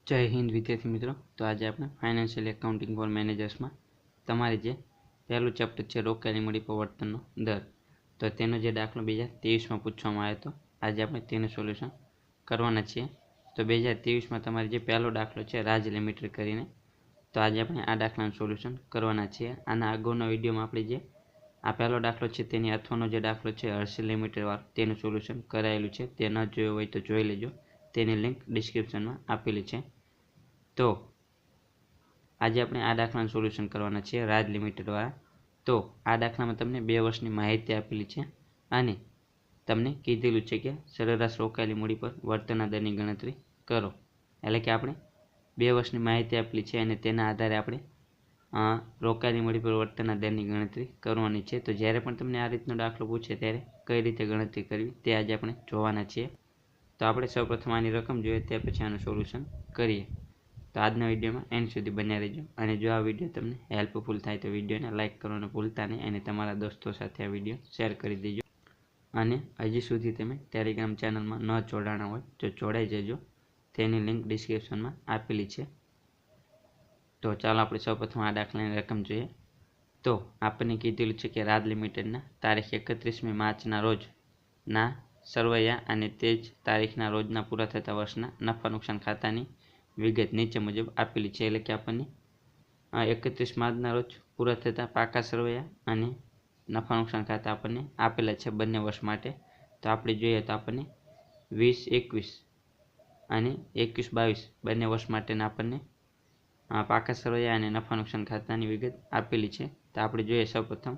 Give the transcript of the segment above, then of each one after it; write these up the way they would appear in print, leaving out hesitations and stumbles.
जय हिंद विद्यार्थी मित्रों। तो आज આપણે ફાઇનાન્શિયલ એકાઉન્ટિંગ ફોર મેનેજર્સમાં તમારે જે પહેલું ચેપ્ટર છે રોકાયેલી મૂડી પરિવર્તનનો દર, તો તેનો જે દાખલો 2023માં પૂછવામાં આવ્યો હતો, આજે આપણે તેનું સોલ્યુશન કરવાના છીએ। તો 2023માં તમારે જે પહેલો દાખલો છે રાજ લિમિટેડ કરીને, તો આજે આપણે આ દાખલાનું સોલ્યુશન કરવાના છીએ। આના અગાઉના વિડીયોમાં આપણે જે આ પહેલો દાખલો છે તેની અથવાનો જે દાખલો છે હર્ષિલ લિમિટેડ વાળો તેનું સોલ્યુશન કરાયેલું છે, તે ન જોયું હોય તો જોઈ લેજો, તેની લિંક ડિસ્ક્રિપ્શનમાં આપેલી છે। તો આજે આપણે આ દાખલાનું સોલ્યુશન કરવાના છીએ રાજ લિમિટેડ વાળા। તો આ દાખલામાં તમને 2 વર્ષની માહિતી આપેલી છે અને તમને કીધેલું છે કે સરેરાશ રોકાયેલી મૂડી પર વર્તનના દરની ગણતરી કરો, એટલે કે આપણે 2 વર્ષની માહિતી આપેલી છે અને તેના આધારે આપણે રોકાયેલી મૂડી પર વર્તનના દરની ગણતરી કરવાની છે। તો જ્યારે પણ તમને આ રીતનો દાખલો પૂછે ત્યારે કઈ રીતે ગણતરી કરવી તે આજે આપણે જોવાના છીએ। તો આપણે સૌપ્રથમ આની રકમ જોઈએ, ત્યાર પછી આનું સોલ્યુશન કરીએ। તો આજના વિડીયોમાં એન્ડ સુધી બન્યા રહેજો અને જો આ વિડીયો તમને હેલ્પફુલ થાય તો વિડીયોને લાઇક કરવાનું ભૂલતા નહીં અને તમારા દોસ્તો સાથે આ વિડીયો શેર કરી દેજો। અને હજી સુધી તમે ટેલિગ્રામ ચેનલમાં ન જોડાણા હોય તો જોડાઈ જજો, તેની લિંક ડિસ્ક્રિપ્શનમાં આપેલી છે। તો ચાલો આપણે સૌપ્રથમ આ દાખલાની રકમ જોઈએ। તો આપણને કીધેલું છે કે રાજ લિમિટેડના તારીખ 31મી માર્ચના રોજના સરવૈયા અને તે જ તારીખના રોજના પૂરા થતા વર્ષના નફા નુકસાન ખાતાની વિગત નીચે મુજબ આપેલી છે, એટલે કે આપણને 31 માર્ચના રોજ પૂરા થતા પાકા સરવૈયા અને નફા નુકસાન ખાતા આપણને આપેલા છે બંને વર્ષ માટે। તો આપણે જોઈએ તો આપણને 20-21 અને 21-22 બંને વર્ષ માટેના આપણને પાકા સરવૈયા અને નફા નુકસાન ખાતાની વિગત આપેલી છે। તો આપણે જોઈએ સૌપ્રથમ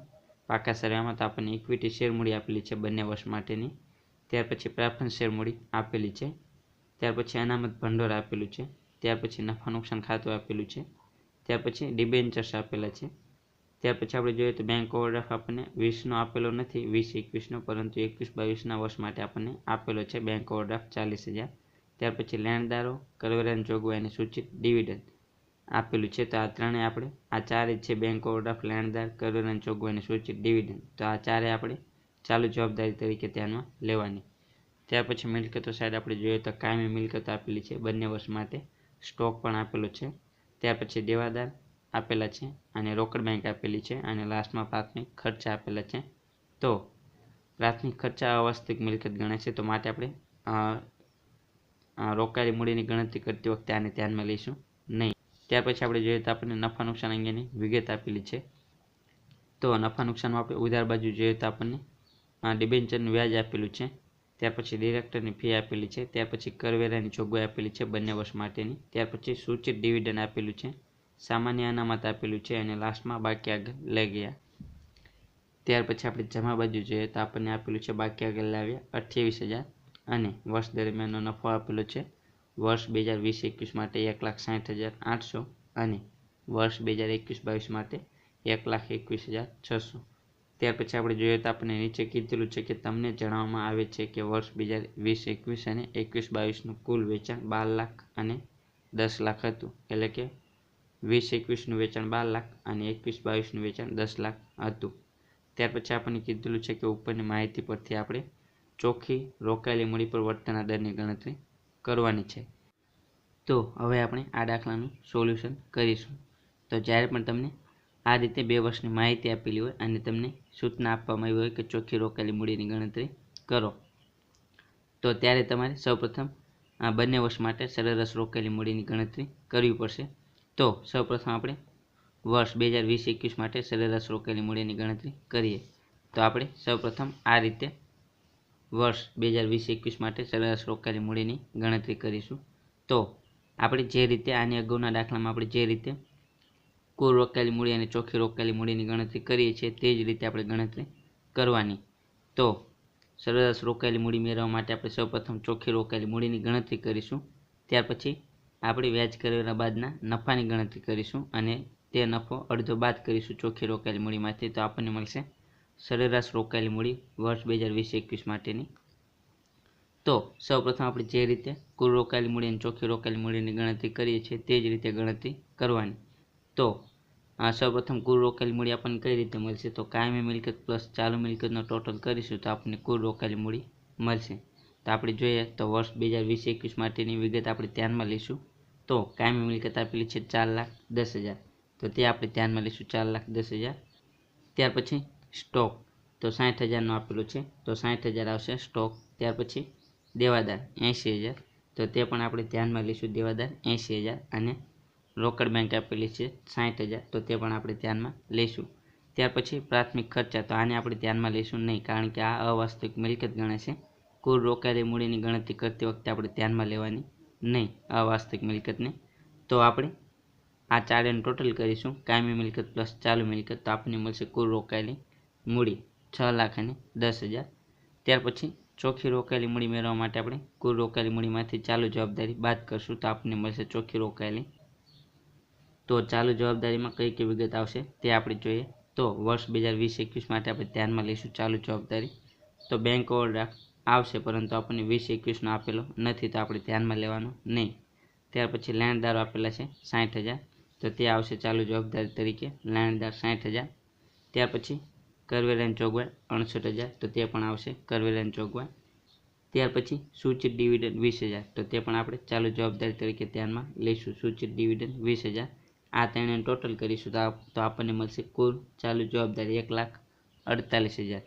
પાકા સરવૈયામાં તો આપણને ઇક્વિટી શેર મૂડી આપેલી છે બંને વર્ષ માટેની, ત્યાર પછી પ્રેફરન્સ શેર મૂડી આપેલી છે, ત્યાર પછી અનામત ભંડોળ આપેલું છે, ત્યાર પછી નફા નુકસાન ખાતું આપેલું છે, ત્યાર પછી ડિબેન્ચર્સ આપેલા છે, ત્યાર પછી આપણે જોઈએ તો બેંક ઓવરડ્રાફ્ટ આપણને 20નો આપેલો નથી, 20-21નો, પરંતુ 21-22ના વર્ષ માટે આપણને આપેલો છે બેંક ઓવરડ્રાફ્ટ 40,000, ત્યાર પછી લેણદારો, કરવેરાની જોગવાઈ અને સૂચિત ડિવિડન્ડ આપેલું છે। તો આ ત્રણેય આપણે આ ચારે છે બેંક ઓવરડ્રાફ્ટ, લેણદાર, કરવેરાની જોગવાઈ અને સૂચિત ડિવિડન્ડ, તો આ ચારે આપણે ચાલુ જવાબદારી તરીકે ધ્યાનમાં લેવાની। ત્યાર પછી મિલકતો સાઈડ આપણે જોઈએ તો કાયમી મિલકતો આપેલી છે બંને વર્ષ માટે, સ્ટોક પણ આપેલો છે, ત્યાર પછી દેવાદાર આપેલા છે અને રોકડ બેંક આપેલી છે અને લાસ્ટમાં પ્રાથમિક ખર્ચા આપેલા છે। તો પ્રાથમિક ખર્ચા અવાસ્તવિક મિલકત ગણાય છે, તો માટે આપણે રોકાયેલી મૂડીની ગણતરી કરતી વખતે આને ધ્યાનમાં લઈશું નહીં। ત્યાર પછી આપણે જોઈએ તો આપણને નફા નુકસાન અંગેની વિગત આપેલી છે। તો નફા નુકસાનમાં આપણે ઉધાર બાજુ જોઈએ તો આપણને ડિબેન્ચરનું વ્યાજ આપેલું છે, ત્યાર પછી ડિરેક્ટરની ફી આપેલી છે, ત્યાર પછી કરવેરાની જોગવાઈ આપેલી છે બંને વર્ષ માટેની, ત્યાર પછી સૂચિત ડિવિડન્ડ આપેલું છે, સામાન્ય અનામત આપેલું છે અને લાસ્ટમાં બાકી આગળ લઈ ગયા। ત્યાર પછી આપણે જમા બાજુ જોઈએ તો આપણને આપેલું છે બાકી આગળ લાવ્યા 28,000 અને વર્ષ દરમિયાનનો નફો આપેલો છે વર્ષ 2020-21 માટે 1,60,800 અને વર્ષ 2021-22 માટે 1,21,600। ત્યાર પછી આપણે જોઈએ તો આપણને નીચે કીધેલું છે કે તમને જણાવવામાં આવે છે કે વર્ષ 2020-21 અને 21-22નું કુલ વેચાણ 12 લાખ અને 10 લાખ હતું, એટલે કે 20-21નું વેચાણ 12 લાખ અને 21-22નું વેચાણ 10 લાખ હતું। ત્યાર પછી આપણને કીધેલું છે કે ઉપરની માહિતી પરથી આપણે ચોખ્ખી રોકાયેલી મૂડી પર વર્તનના દરની ગણતરી કરવાની છે। તો હવે આપણે આ દાખલાનું સોલ્યુશન કરીશું। તો જ્યારે પણ તમને આ રીતે 2 વર્ષની માહિતી આપેલી હોય અને તમને સૂચના આપવામાં આવી હોય કે ચોખ્ખી રોકાયેલી મૂડીની ગણતરી કરો, તો ત્યારે તમારે સૌપ્રથમ આ બંને વર્ષ માટે સરેરાશ રોકાયેલી મૂડીની ગણતરી કરવી પડશે। તો સૌપ્રથમ આપણે વર્ષ 2020-21 માટે સરેરાશ રોકાયેલી મૂડીની ગણતરી કરીએ। તો આપણે સૌપ્રથમ આ રીતે વર્ષ 2020-21 માટે સરેરાશ રોકાયેલી મૂડીની ગણતરી કરીશું। તો આપણે જે રીતે આની અગાઉના દાખલામાં આપણે જે રીતે કુલ રોકાયેલી મૂડી અને ચોખ્ખી રોકાયેલી મૂડીની ગણતરી કરીએ છીએ તે જ રીતે આપણે ગણતરી કરવાની। તો સરેરાશ રોકાયેલી મૂડી મેળવવા માટે આપણે સૌપ્રથમ ચોખ્ખી રોકાયેલી મૂડીની ગણતરી કરીશું, ત્યાર પછી આપણે વ્યાજ કરવેરા બાદના નફાની ગણતરી કરીશું અને તે નફો અડધો બાદ કરીશું ચોખ્ખી રોકાયેલી મૂડીમાંથી, તો આપણને મળશે સરેરાશ રોકાયેલી મૂડી વર્ષ 2020-21 માટેની। તો સૌપ્રથમ આપણે જે રીતે કુલ રોકાયેલી મૂડી અને ચોખ્ખી રોકાયેલી મૂડીની ગણતરી કરીએ છીએ તે જ રીતે ગણતરી કરવાની। તો સૌપ્રથમ કુલ રોકાયેલી મૂડી આપણને કઈ રીતે મળશે, તો કાયમી મિલકત પ્લસ ચાલુ મિલકતનો ટોટલ કરીશું તો આપણને કુલ રોકાયેલી મૂડી મળશે। તો આપણે જોઈએ તો વર્ષ 2020-21 માટેની વિગત આપણે ધ્યાનમાં લઈશું। તો કાયમી મિલકત આપેલી છે 4,10,000, તો તે આપણે ધ્યાનમાં લઈશું 4,10,000. ત્યાર પછી સ્ટોક તો 60,000નો આપેલું છે, તો 60,000 આવશે સ્ટોક. ત્યાર પછી દેવાદાર 80,000, તો તે પણ આપણે ધ્યાનમાં લઈશું દેવાદાર 80,000. અને રોકડ બેંક આપેલી છે 60,000, તો તે પણ આપણે ધ્યાનમાં લઈશું. ત્યાર પછી પ્રાથમિક ખર્ચા, તો આને આપણે ધ્યાનમાં લઈશું નહીં, કારણ કે આ અવાસ્તવિક મિલકત ગણે છે. કુલ રોકાયેલી મૂડીની ગણતરી કરતી વખતે આપણે ધ્યાનમાં લેવાની નહીં અવાસ્તવિક મિલકતને. તો આપણે આ ચારેનું ટોટલ કરીશું, કાયમી મિલકત પ્લસ ચાલુ મિલકત, તો આપણને મળશે કુલ રોકાયેલી મૂડી 6,10,000. ત્યાર પછી ચોખ્ખી રોકાયેલી મૂડી મેળવવા માટે આપણે કુલ રોકાયેલી મૂડીમાંથી ચાલુ જવાબદારી બાદ કરશું, તો આપણને મળશે ચોખ્ખી રોકાયેલી. તો ચાલુ જવાબદારીમાં કઈ કઈ વિગત આવશે તે આપણે જોઈએ. તો વર્ષ 2020-21 માટે આપણે ધ્યાનમાં લઈશું ચાલુ જવાબદારી. તો બેંક ઓવરડ્રાફ્ટ આવશે, પરંતુ આપણને 20-21નો આપેલો નથી, તો આપણે ધ્યાનમાં લેવાનું નહીં. ત્યાર પછી લેણદારો આપેલા છે 60,000, તો તે આવશે ચાલુ જવાબદારી તરીકે લેણદાર 60,000. ત્યાર પછી કરવેરાની જોગવાઈ 68,000, તો તે પણ આવશે કરવેરાની જોગવાઈ. ત્યાર પછી સૂચિત ડિવિડન્ડ 20,000, તો તે પણ આપણે ચાલુ જવાબદારી તરીકે ધ્યાનમાં લઈશું સૂચિત ડિવિડન્ડ 20,000. આ ત્રણેયનું ટોટલ કરીશું તો આપણને મળશે કુલ ચાલુ જવાબદારી 1,48,000.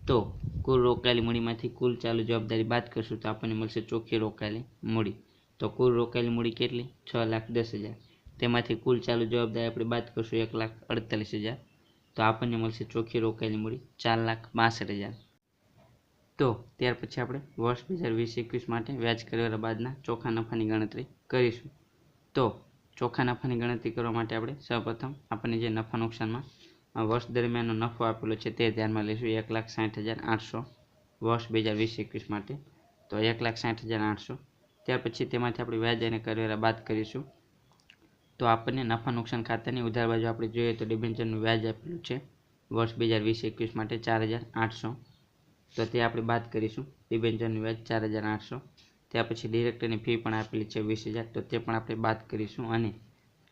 તો કુલ રોકાયેલી મૂડીમાંથી કુલ ચાલુ જવાબદારી બાદ કરશું તો આપણને મળશે ચોખ્ખી રોકાયેલી મૂડી. તો કુલ રોકાયેલી મૂડી કેટલી? 6,10,000. તેમાંથી કુલ ચાલુ જવાબદારી આપણે બાદ કરશું 1,48,000, તો આપણને મળશે ચોખ્ખી રોકાયેલી મૂડી 4,62,000. તો ત્યાર પછી આપણે વર્ષ 2020-21 માટે વ્યાજ કર્યા બાદના ચોખ્ખા નફાની ગણતરી કરીશું. તો ચોખ્ખા નફાની ગણતરી કરવા માટે આપણે સૌપ્રથમ આપણને જે નફા નુકસાનમાં વર્ષ દરમિયાનનો નફો આપેલો છે તે ધ્યાનમાં લઈશું 1,60,800 વર્ષ 2020-21 માટે. તો 1,60,800. ત્યાર પછી તેમાંથી આપણે વ્યાજ અને કરવેરા બાદ કરીશું. તો આપણને નફા નુકસાન ખાતાની ઉધાર બાજુ આપણે જોઈએ તો ડિબેન્ચરનું વ્યાજ આપેલું છે વર્ષ 2020-21 માટે 4,800, તો તે આપણે બાદ કરીશું ડિબેન્ચરનું વ્યાજ 4,800. ત્યાર પછી ડિરેક્ટરની ફી પણ આપેલી છે 20,000, તો તે પણ આપણે બાદ કરીશું. અને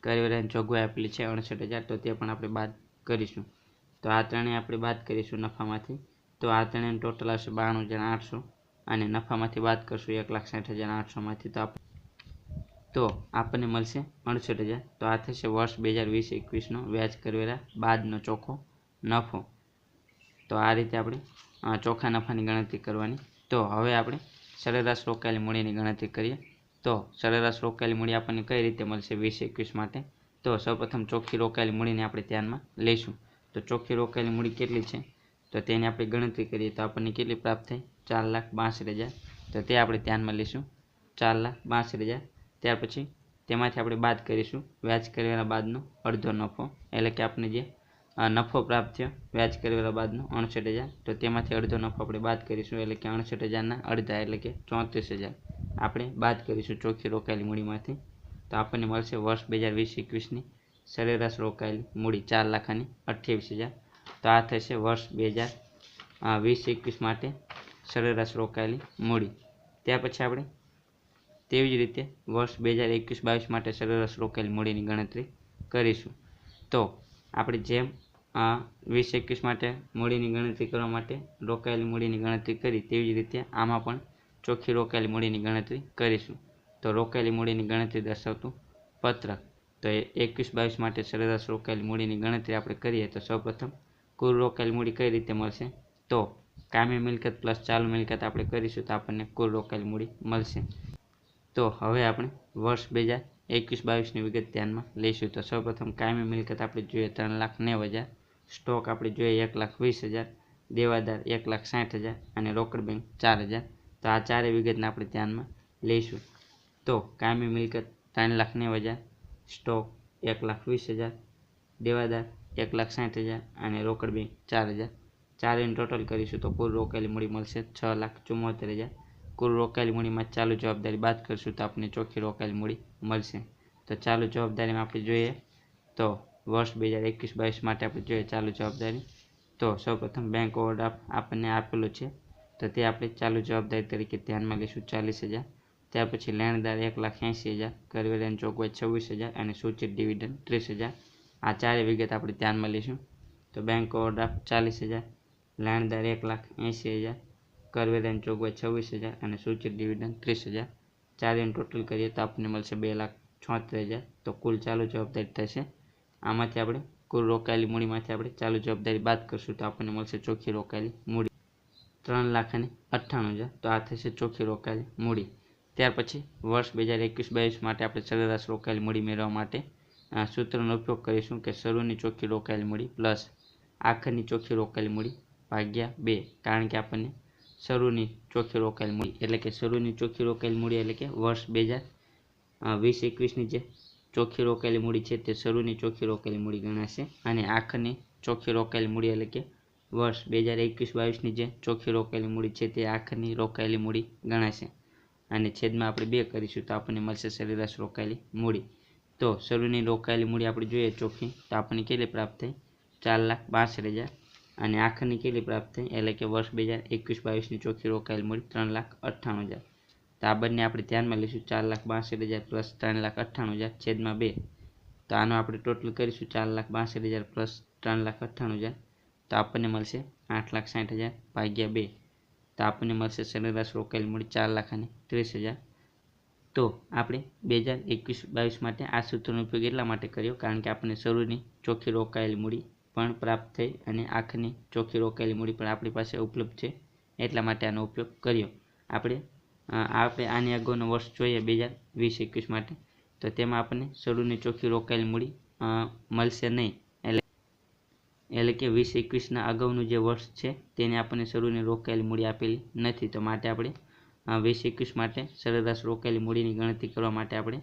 કરવેરાની જોગવાઈ આપેલી છે 68,000, તો તે પણ આપણે બાદ કરીશું. તો આ ત્રણેય આપણે બાદ કરીશું નફામાંથી. તો આ ત્રણેયનું ટોટલ આવશે 92,800, અને નફામાંથી બાદ કરશું 1,60,800માંથી, તો આપણને મળશે 68,000. તો આ થશે વર્ષ 2020-21નો વ્યાજ કરવેરા બાદનો ચોખ્ખો નફો. તો આ રીતે આપણે ચોખ્ખા નફાની ગણતરી કરવાની. તો હવે આપણે સરેરાશ રોકાયેલી મૂડીની ગણતરી કરીએ. તો સરેરાશ રોકાયેલી મૂડી આપણને કઈ રીતે મળશે 20-21 માટે? તો સૌપ્રથમ ચોખ્ખી રોકાયેલી મૂડીને આપણે ધ્યાનમાં લઈશું. તો ચોખ્ખી રોકાયેલી મૂડી કેટલી છે? તો તેની આપણે ગણતરી કરીએ તો આપણને કેટલી પ્રાપ્ત થઈ? 4,62,000. તો તે આપણે ધ્યાનમાં લઈશું 4,62,000. ત્યાર પછી તેમાંથી આપણે બાદ કરીશું વ્યાજ કરવેરા બાદનો અડધો નફો, એટલે કે આપણે જે નફો પ્રાપ્ત થયો વ્યાજ કરવેરા બાદનો 68,000, તો તેમાંથી અડધો નફો આપણે બાદ કરીશું, એટલે કે 68,000ના અડધા એટલે કે 34,000 આપણે બાદ કરીશું ચોખ્ખી રોકાયેલી મૂડીમાંથી. તો આપણને મળશે વર્ષ 2020-21ની સરેરાશ રોકાયેલી મૂડી 4,28,000. તો આ થશે વર્ષ 2020-21 માટે સરેરાશ રોકાયેલી મૂડી. ત્યાર પછી આપણે તેવી જ રીતે વર્ષ 2021-22 માટે સરેરાશ રોકાયેલી મૂડીની ગણતરી કરીશું. તો આપણે જેમ 20-21 માટે મૂડીની ગણતરી કરવા માટે રોકાયેલી મૂડીની ગણતરી કરી તેવી જ રીતે આમાં પણ ચોખ્ખી રોકાયેલી મૂડીની ગણતરી કરીશું. તો રોકાયેલી મૂડીની ગણતરી દર્શાવતું પત્રક. તો 21-22 માટે સરેરાશ રોકાયેલી મૂડીની ગણતરી આપણે કરીએ તો સૌપ્રથમ કુલ રોકાયેલી મૂડી કઈ રીતે મળશે? તો કાયમી મિલકત પ્લસ ચાલુ મિલકત આપણે કરીશું તો આપણને કુલ રોકાયેલી મૂડી મળશે. તો હવે આપણે વર્ષ 2021-22ની વિગત ધ્યાનમાં લઈશું. તો સૌપ્રથમ કાયમી મિલકત આપણે જોઈએ 3,90,000, સ્ટોક આપણે જોઈએ 1,20,000, દેવાદાર 1,60,000 અને રોકડ બેંક 4,000. તો આ ચારેય વિગતને આપણે ધ્યાનમાં લઈશું. તો કાયમી મિલકત 3,90,000, સ્ટોક 1,20,000, દેવાદાર 1,60,000 અને રોકડ બેંક 4,000. ચારેયનું ટોટલ કરીશું તો કુલ રોકાયેલી મૂડી મળશે 6,74,000. કુલ રોકાયેલી મૂડીમાં ચાલુ જવાબદારી બાદ કરશું તો આપણને ચોખ્ખી રોકાયેલી મૂડી મળશે. તો ચાલુ જવાબદારીમાં આપણે જોઈએ તો વર્ષ 2021-22 માટે આપણે જોઈએ ચાલુ જવાબદારી. તો સૌપ્રથમ બેંક ઓવરડ્રાફ્ટ આપણને આપેલું છે, તો તે આપણે ચાલુ જવાબદારી તરીકે ધ્યાનમાં લઈશું 40,000. ત્યાર પછી લેણદાર 1,80,000, કરવેરાની જોગવાઈ 26,000 અને સૂચિત ડિવિડન્ડ 30,000. આ ચારેય વિગત આપણે ધ્યાનમાં લઈશું. તો બેંક ઓવરડ્રાફ્ટ 40,000, લેણદાર 1,80,000, કરવેરાની જોગવાઈ 26,000 અને સૂચિત ડિવિડન્ડ 30,000. ચારેયનું ટોટલ કરીએ તો આપણને મળશે 76,000 તો કુલ ચાલુ જવાબદારી થશે। આમાંથી આપણે કુલ રોકાયેલી મૂડીમાંથી આપણે ચાલુ જવાબદારી બાદ કરશું તો આપણને મળશે ચોખ્ખી રોકાયેલી મૂડી 3,98,000 તો આ થશે ચોખ્ખી રોકાયેલી મૂડી। ત્યાર પછી વર્ષ 2021-22 માટે આપણે સરેરાશ રોકાયેલી મૂડી મેળવવા માટે સૂત્રનો ઉપયોગ કરીશું કે શરૂની ચોખ્ખી રોકાયેલી મૂડી પ્લસ આખરની ચોખ્ખી રોકાયેલી મૂડી ભાગ્યા 2, કારણ કે આપણને શરૂની ચોખ્ખી રોકાયેલી મૂડી એટલે કે શરૂની ચોખ્ખી રોકાયેલી મૂડી એટલે કે વર્ષ 2020-21ની જે ચોખ્ખી રોકાયેલી મૂડી છે તે શરૂની ચોખ્ખી રોકાયેલી મૂડી ગણાશે અને આખરની ચોખ્ખી રોકાયેલી મૂડી એટલે કે વર્ષ 2021-22ની જે ચોખ્ખી રોકાયેલી મૂડી છે તે આખરની રોકાયેલી મૂડી ગણાશે અને છેદમાં આપણે 2 કરીશું તો આપણને મળશે સરેરાશ રોકાયેલી મૂડી। તો શરૂની રોકાયેલી મૂડી આપણે જોઈએ ચોખ્ખી તો આપણને કેટલી પ્રાપ્ત થઈ 4,62,000 અને આખરની કેટલી પ્રાપ્ત થઈ એટલે કે વર્ષ 2021-22ની ચોખ્ખી રોકાયેલી મૂડી 3,98,000 તો આ બંને આપણે ધ્યાનમાં લઈશું 4,62,000 પ્લસ 3,98,000 છેદમાં 2 તો આનો આપણે ટોટલ કરીશું 4,62,000 પ્લસ 3,98,000 તો આપણને મળશે 8,60,000 ભાગ્યા 2 તો આપણને મળશે સરેરાશ રોકાયેલી મૂડી 4,30,000। તો આપણે 2021-22 માટે આ સૂત્રનો ઉપયોગ એટલા માટે કર્યો કારણ કે આપણને શરૂની ચોખ્ખી રોકાયેલી મૂડી પણ પ્રાપ્ત થઈ અને આખરની ચોખ્ખી રોકાયેલી મૂડી પણ આપણી પાસે ઉપલબ્ધ છે એટલા માટે આનો ઉપયોગ કર્યો। આપણે આની અગાઉનો વર્ષ જોઈએ 2020-21 માટે તો તેમાં આપણને શરૂની ચોખ્ખી રોકાયેલી મૂડી મળશે નહીં એટલે કે 2021ના અગાઉનું જે વર્ષ છે તેને આપણને શરૂની રોકાયેલી મૂડી આપેલી નથી તો માટે આપણે 2021 માટે સરેરાશ રોકાયેલી મૂડીની ગણતરી કરવા માટે આપણે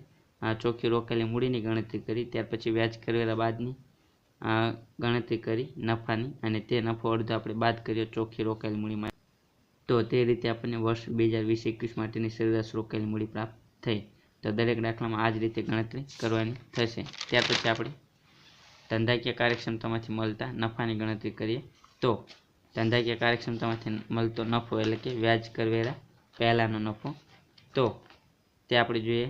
ચોખ્ખી રોકાયેલી મૂડીની ગણતરી કરી ત્યાર પછી વ્યાજ કરવેરા બાદની ગણતરી કરી નફાની અને તે નફો અડધો આપણે બાદ કર્યો ચોખ્ખી રોકાયેલી મૂડીમાં તો તે રીતે આપણને વર્ષ 2020-21 માટેની સરેરાશ રોકાયેલી મૂડી પ્રાપ્ત થઈ। તો દરેક દાખલામાં આ જ રીતે ગણતરી કરવાની થશે। ત્યાર પછી આપણે ધંધાકીય કાર્યક્ષમતામાંથી મળતા નફાની ગણતરી કરીએ તો ધંધાકીય કાર્યક્ષમતામાંથી મળતો નફો એટલે કે વ્યાજ કરવેરા પહેલાંનો નફો તો તે આપણે જોઈએ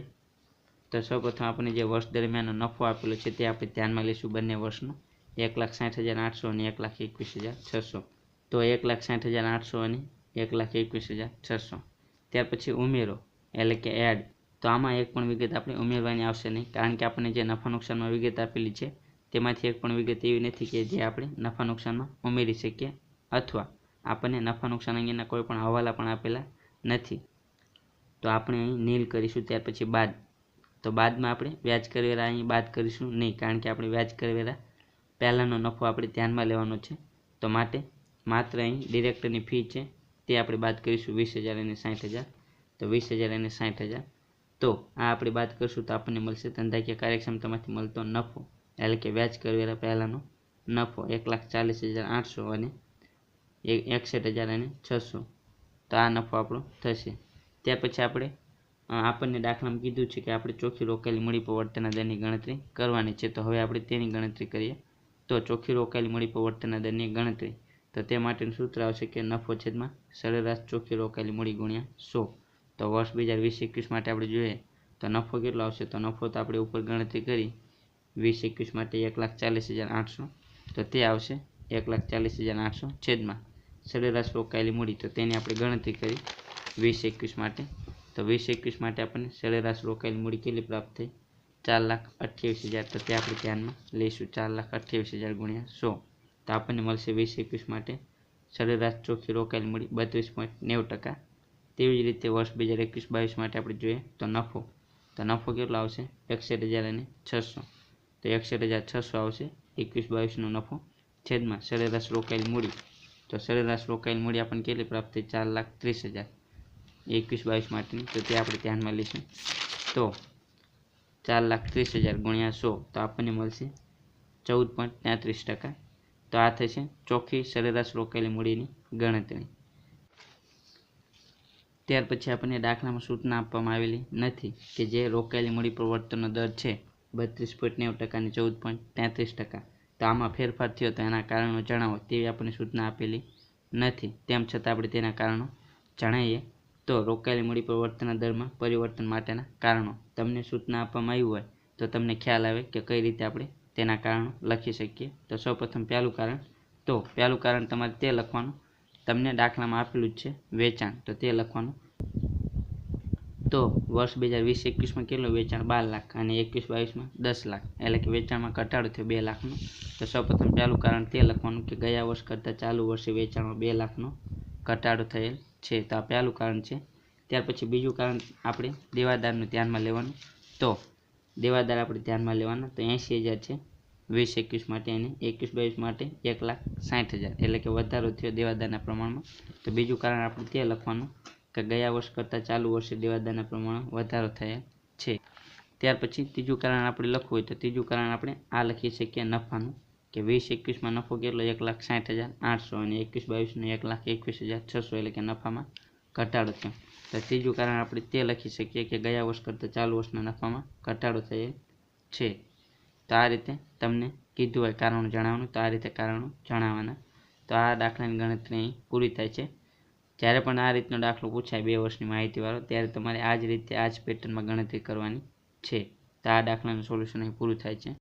તો સૌપ્રથમ આપણને જે વર્ષ દરમિયાનનો નફો આપેલો છે તે આપણે ધ્યાનમાં લઈશું બંને વર્ષનો 1,60,800 અને 1,21,600 તો 1,60,800 અને 1,21,600 ત્યાર પછી ઉમેરો એટલે કે એડ તો આમાં એક પણ વિગત આપણે ઉમેરવાની આવશે નહીં કારણ કે આપણને જે નફા નુકસાનમાં વિગત આપેલી છે તેમાંથી એક પણ વિગત એવી નથી કે જે આપણે નફા નુકસાનમાં ઉમેરી શકીએ અથવા આપણને નફા નુકસાન અંગેના કોઈ પણ હવાલા પણ આપેલા નથી તો આપણે અહીં નીલ કરીશું। ત્યાર પછી બાદ તો બાદમાં આપણે વ્યાજ કરવેરા અહીં બાદ કરીશું નહીં કારણ કે આપણે વ્યાજ કરવેરા પહેલાંનો નફો આપણે ધ્યાનમાં લેવાનો છે તો માટે માત્ર અહીં ડિરેક્ટરની ફી છે તે આપણે બાદ કરીશું 20,000 અને 60,000 તો 20,000 અને 60,000 તો આ આપણે બાદ કરશું તો આપણને મળશે ધંધાકીય કાર્યક્ષમતામાંથી મળતો નફો એટલે કે વ્યાજ કરવેરા પહેલાંનો નફો 1,40,800 અને 61,600 તો આ નફો આપણો થશે। ત્યાર પછી આપણને દાખલામાં કીધું છે કે આપણે ચોખ્ખી રોકાયેલી મૂડી પર વળતરના દરની ગણતરી કરવાની છે તો હવે આપણે તેની ગણતરી કરીએ તો ચોખ્ખી રોકાયેલી મૂડી પર વળતરના દરની ગણતરી તો તે માટેનું સૂત્ર આવશે કે નફો છેદમાં સરેરાશ ચોખ્ખી રોકાયેલી મૂડી ગુણ્યા 100 તો વર્ષ 2020-21 માટે આપણે જોઈએ તો નફો કેટલો આવશે તો નફો તો આપણે ઉપર ગણતરી કરી 20-21 માટે 1,40,800 તો તે આવશે 1,40,800 છેદમાં સરેરાશ રોકાયેલી મૂડી તો તેની આપણે ગણતરી કરી 20-21 માટે તો 20-21 માટે આપણને સરેરાશ રોકાયેલી મૂડી કેટલી પ્રાપ્ત થઈ 4,28,000 તો તે આપણે ધ્યાનમાં લઈશું 4,28,000 ગુણ્યા 100 તો આપણને મળશે 20-21 માટે સરેરાશ ચોખ્ખી રોકાયેલી મૂડી 32.90%। તેવી જ રીતે વર્ષ 2021-22 માટે આપણે જોઈએ તો નફો કેટલો આવશે 61,600 તો 61,600 આવશે 21-22નો નફો છેદમાં સરેરાશ રોકાયેલી મૂડી તો સરેરાશ રોકાયેલી મૂડી આપણને કેટલી પ્રાપ્ત થઈ 4,30,000 21-22 માટેની તો તે આપણે ધ્યાનમાં લઈશું તો 4,30,000 ગુણ્યા 100 તો આપણને મળશે 14.33%। તો આ થશે ચોખ્ખી સરેરાશ રોકાયેલી મૂડીની ગણતરી। ત્યાર પછી આપણને દાખલામાં સૂચના આપવામાં આવેલી નથી કે જે રોકાયેલી મૂડી પર વળતરનો દર છે 32.90% અને 14.33%, તો આમાં ફેરફાર થયો તો એના કારણો જણાવો તેવી આપણને સૂચના આપેલી નથી। તેમ છતાં આપણે તેના કારણો જણાવીએ તો રોકાયેલી મૂડી પર વળતરના દરમાં પરિવર્તન માટેના કારણો તમને સૂચના આપવામાં આવ્યું હોય તો તમને ખ્યાલ આવે કે કઈ રીતે આપણે તેના કારણો લખી શકીએ। તો સૌપ્રથમ પહેલું કારણ તમારે તે લખવાનું તમને દાખલામાં આપેલું જ છે વેચાણ તો તે લખવાનું તો વર્ષ 2020-21માં કેટલું વેચાણ 12 લાખ અને 21-22માં 10 લાખ, એટલે કે વેચાણમાં ઘટાડો થયો 2 લાખનો. તો સૌપ્રથમ પહેલું કારણ તે લખવાનું કે ગયા વર્ષ કરતાં ચાલુ વર્ષે વેચાણમાં 2 લાખનો ઘટાડો થયેલ છે. તો આ પહેલું કારણ છે. ત્યાર પછી બીજું કારણ આપણે દેવાદારનું ધ્યાનમાં લેવાનું. તો દેવાદાર આપણે ધ્યાનમાં લેવાનો તો 80,000 છે 20-21 માટે અને 21-22 માટે 1,60,000, એટલે કે વધારો થયો દેવાદારના પ્રમાણમાં. તો બીજું કારણ આપણે તે લખવાનું કે ગયા વર્ષ કરતાં ચાલુ વર્ષે દેવાદારના પ્રમાણમાં વધારો થયેલ છે. ત્યાર પછી ત્રીજું કારણ આપણે લખવું હોય તો ત્રીજું કારણ આપણે આ લખી શકીએ નફાનું, કે 20-21માં નફો કેટલો 1,60,800 અને 21-22નો 1,21,600, એટલે કે નફામાં ઘટાડો થયો. તો ત્રીજું કારણ આપણે તે લખી શકીએ કે ગયા વર્ષ કરતાં ચાલુ વર્ષના નફામાં ઘટાડો થયેલ છે. તો આ રીતે તમને કીધું હોય કારણો જણાવવાનું, તો આ રીતે કારણો જણાવવાના. તો આ દાખલાની ગણતરી અહીં પૂરી થાય છે. જ્યારે પણ આ રીતનો દાખલો પૂછાય 2 વર્ષની માહિતીવાળો, ત્યારે તમારે આ જ રીતે આ જ પેટર્નમાં ગણતરી કરવાની છે. તો આ દાખલાનું સોલ્યુશન અહીં પૂરું થાય છે.